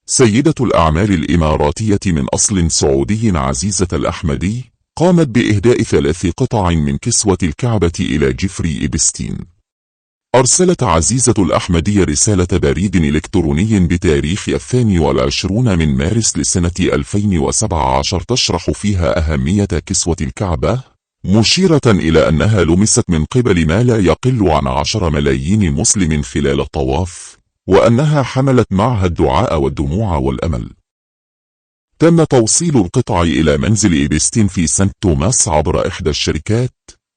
سيدة الأعمال الإماراتية من أصل سعودي عزيزة الأحمدي قامت بإهداء 3 قطع من كسوة الكعبة إلى جيفري إبستين. أرسلت عزيزة الأحمدي رسالة بريد إلكتروني بتاريخ 22 من مارس لسنة 2017 تشرح فيها أهمية كسوة الكعبة، مشيرة إلى أنها لمست من قبل ما لا يقل عن 10 ملايين مسلم خلال الطواف، وأنها حملت معها الدعاء والدموع والأمل. تم توصيل القطع إلى منزل إبستين في سانت توماس عبر إحدى الشركات،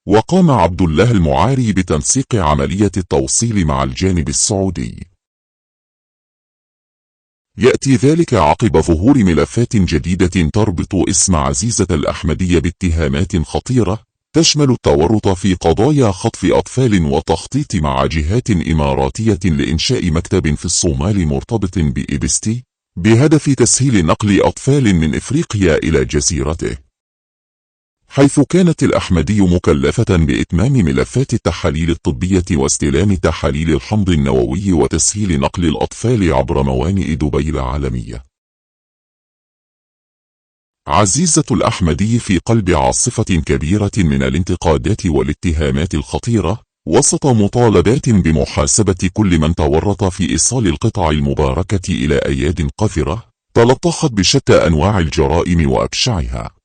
وقام عبد الله المعاري بتنسيق عملية التوصيل مع الجانب السعودي. يأتي ذلك عقب ظهور ملفات جديدة تربط اسم عزيزة الأحمدي باتهامات خطيرة تشمل التورط في قضايا خطف أطفال وتخطيط مع جهات إماراتية لإنشاء مكتب في الصومال مرتبط بإبستي بهدف تسهيل نقل أطفال من إفريقيا إلى جزيرته، حيث كانت الأحمدي مكلفة بإتمام ملفات التحاليل الطبية واستلام تحاليل الحمض النووي وتسهيل نقل الأطفال عبر موانئ دبي العالمية. عزيزة الأحمدي في قلب عاصفة كبيرة من الانتقادات والاتهامات الخطيرة، وسط مطالبات بمحاسبة كل من تورط في إيصال القطع المباركة إلى أياد قذرة تلطخت بشتى أنواع الجرائم وأبشعها.